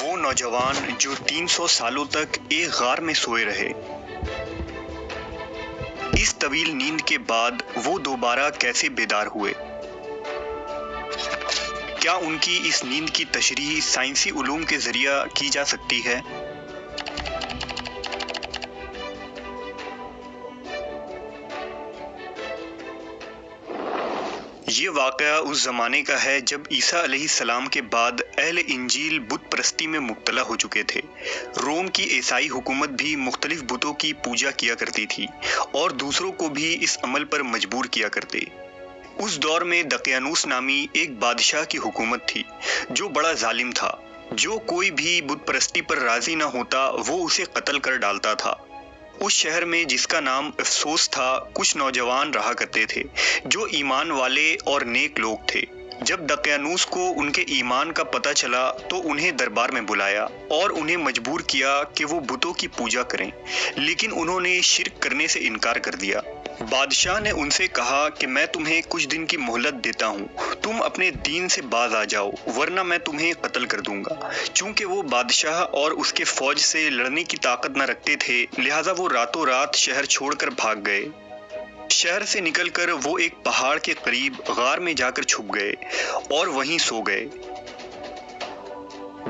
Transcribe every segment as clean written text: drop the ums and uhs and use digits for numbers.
وہ نوجوان جو 300 سالوں تک ایک غار میں سوئے رہے، اس طویل نیند کے بعد وہ دوبارہ کیسے بیدار ہوئے؟ کیا ان کی اس نیند کی تشریح سائنسی علوم کے ذریعہ کی جا سکتی ہے؟ یہ واقعہ اس زمانے کا ہے جب عیسیٰ علیہ السلام کے بعد اہل انجیل بت پرستی میں مبتلا ہو چکے تھے۔ روم کی عیسائی حکومت بھی مختلف بتوں کی پوجا کیا کرتی تھی اور دوسروں کو بھی اس عمل پر مجبور کیا کرتے۔ اس دور میں دقیانوس نامی ایک بادشاہ کی حکومت تھی جو بڑا ظالم تھا۔ جو کوئی بھی بت پرستی پر راضی نہ ہوتا وہ اسے قتل کر ڈالتا تھا۔ اس شہر میں جس کا نام افسوس تھا، کچھ نوجوان رہا کرتے تھے جو ایمان والے اور نیک لوگ تھے۔ جب دقیانوس کو ان کے ایمان کا پتہ چلا تو انہیں دربار میں بلایا اور انہیں مجبور کیا کہ وہ بتوں کی پوجا کریں، لیکن انہوں نے شرک کرنے سے انکار کر دیا۔ بادشاہ نے ان سے کہا کہ میں تمہیں کچھ دن کی مہلت دیتا ہوں، تم اپنے دین سے باز آ جاؤ ورنہ میں تمہیں قتل کر دوں گا۔ چونکہ وہ بادشاہ اور اس کے فوج سے لڑنے کی طاقت نہ رکھتے تھے، لہٰذا وہ راتوں رات شہر چھوڑ کر بھاگ گئے۔ شہر سے نکل کر وہ ایک پہاڑ کے قریب غار میں جا کر چھپ گئے اور وہیں سو گئے۔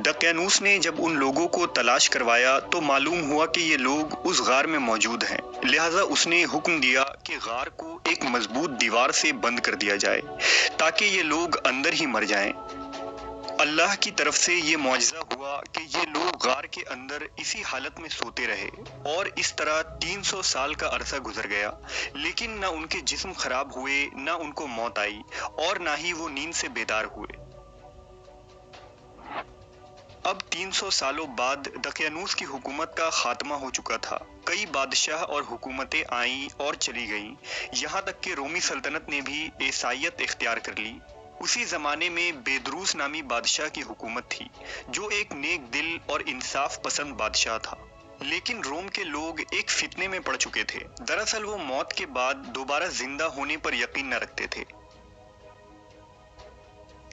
دقیانوس نے جب ان لوگوں کو تلاش کروایا تو معلوم ہوا کہ یہ لوگ اس غار میں موجود ہیں، لہٰذا اس نے حکم دیا کہ غار کو ایک مضبوط دیوار سے بند کر دیا جائے تاکہ یہ لوگ اندر ہی مر جائیں۔ اللہ کی طرف سے یہ معجزہ ہوا کہ یہ لوگ غار کے اندر اسی حالت میں سوتے رہے اور اس طرح 300 سال کا عرصہ گزر گیا، لیکن نہ ان کے جسم خراب ہوئے، نہ ان کو موت آئی اور نہ ہی وہ نیند سے بیدار ہوئے۔ اب 300 سالوں بعد دقیانوس کی حکومت کا خاتمہ ہو چکا تھا۔ کئی بادشاہ اور حکومتیں آئیں اور چلی گئیں، یہاں تک کہ رومی سلطنت نے بھی عیسائیت اختیار کر لی۔ اسی زمانے میں بیدروس نامی بادشاہ کی حکومت تھی جو ایک نیک دل اور انصاف پسند بادشاہ تھا، لیکن روم کے لوگ ایک فتنے میں پڑ چکے تھے۔ دراصل وہ موت کے بعد دوبارہ زندہ ہونے پر یقین نہ رکھتے تھے۔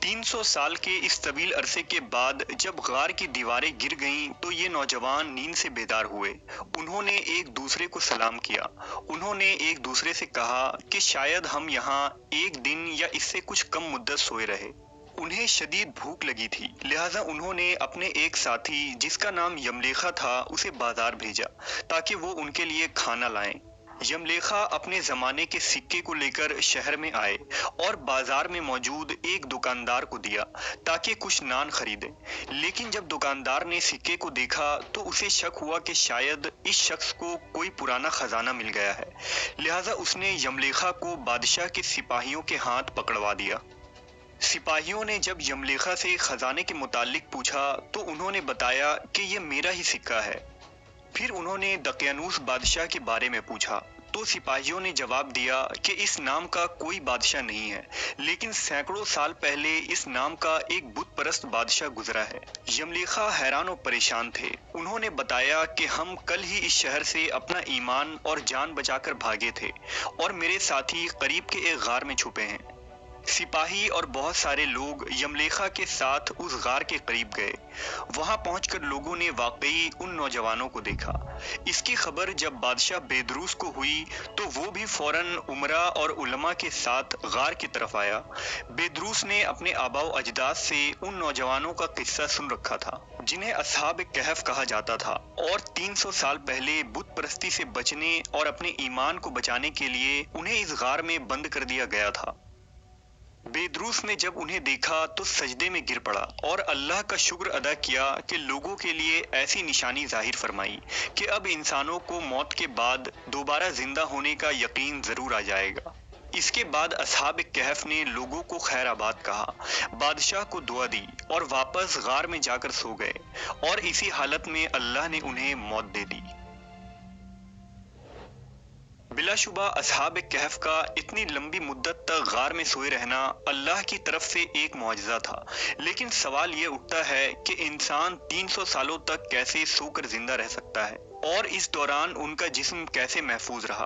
300 سال کے اس طویل عرصے کے بعد جب غار کی دیواریں گر گئیں تو یہ نوجوان نیند سے بیدار ہوئے۔ انہوں نے ایک دوسرے کو سلام کیا۔ انہوں نے ایک دوسرے سے کہا کہ شاید ہم یہاں ایک دن یا اس سے کچھ کم مدت سوئے رہے۔ انہیں شدید بھوک لگی تھی، لہٰذا انہوں نے اپنے ایک ساتھی جس کا نام یملیخا تھا اسے بازار بھیجا تاکہ وہ ان کے لیے کھانا لائیں۔ یملیخا اپنے زمانے کے سکے کو لے کر شہر میں آئے اور بازار میں موجود ایک دکاندار کو دیا تاکہ کچھ نان خریدے، لیکن جب دکاندار نے سکے کو دیکھا تو اسے شک ہوا کہ شاید اس شخص کو کوئی پرانا خزانہ مل گیا ہے، لہٰذا اس نے یملیخا کو بادشاہ کے سپاہیوں کے ہاتھ پکڑوا دیا۔ سپاہیوں نے جب یملیخا سے خزانے کے متعلق پوچھا تو انہوں نے بتایا کہ یہ میرا ہی سکہ ہے۔ پھر انہوں نے دقیانوس بادشاہ کے بارے میں پوچھا تو سپاہیوں نے جواب دیا کہ اس نام کا کوئی بادشاہ نہیں ہے، لیکن سینکڑوں سال پہلے اس نام کا ایک بت پرست بادشاہ گزرا ہے۔ یملیخا حیران و پریشان تھے۔ انہوں نے بتایا کہ ہم کل ہی اس شہر سے اپنا ایمان اور جان بچا کر بھاگے تھے اور میرے ساتھی قریب کے ایک غار میں چھپے ہیں۔ سپاہی اور بہت سارے لوگ یملیخا کے ساتھ اس غار کے قریب گئے۔ وہاں پہنچ کر لوگوں نے واقعی ان نوجوانوں کو دیکھا۔ اس کی خبر جب بادشاہ بیدروس کو ہوئی تو وہ بھی فوراً امراء اور علماء کے ساتھ غار کی طرف آیا۔ بیدروس نے اپنے آباء و اجداد سے ان نوجوانوں کا قصہ سن رکھا تھا جنہیں اصحاب کہف کہا جاتا تھا، اور 300 سال پہلے بت پرستی سے بچنے اور اپنے ایمان کو بچانے کے لیے انہیں اس غار میں بند کر دیا گیا تھا۔ بیدروس نے جب انہیں دیکھا تو سجدے میں گر پڑا اور اللہ کا شکر ادا کیا کہ لوگوں کے لیے ایسی نشانی ظاہر فرمائی کہ اب انسانوں کو موت کے بعد دوبارہ زندہ ہونے کا یقین ضرور آ جائے گا۔ اس کے بعد اصحاب کہف نے لوگوں کو خیر آباد کہا، بادشاہ کو دعا دی اور واپس غار میں جا کر سو گئے، اور اسی حالت میں اللہ نے انہیں موت دے دی۔ بلا شبہ اصحاب کہف کا اتنی لمبی مدت تک غار میں سوئے رہنا اللہ کی طرف سے ایک معجزہ تھا، لیکن سوال یہ اٹھتا ہے کہ انسان 300 سالوں تک کیسے سو کر زندہ رہ سکتا ہے اور اس دوران ان کا جسم کیسے محفوظ رہا؟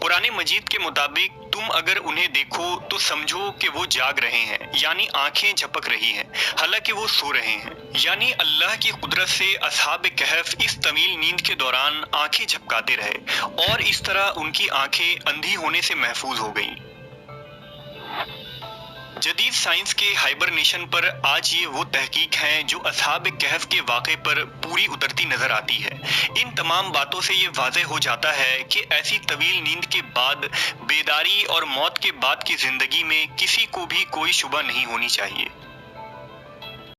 قرآن مجید کے مطابق تم اگر انہیں دیکھو تو سمجھو کہ وہ جاگ رہے ہیں، یعنی آنکھیں جھپک رہی ہیں، حالانکہ وہ سو رہے ہیں۔ یعنی اللہ کی قدرت سے اصحاب کہف اس طویل نیند کے دوران آنکھیں جھپکاتے رہے اور اس طرح ان کی آنکھیں اندھی ہونے سے محفوظ ہو گئیں۔ جدید سائنس کے ہائبرنیشن پر آج یہ وہ تحقیق ہیں جو اصحاب کہف کے واقعے پر پوری اترتی نظر آتی ہے۔ ان تمام باتوں سے یہ واضح ہو جاتا ہے کہ ایسی طویل نیند کے بعد بیداری اور موت کے بعد کی زندگی میں کسی کو بھی کوئی شبہ نہیں ہونی چاہیے۔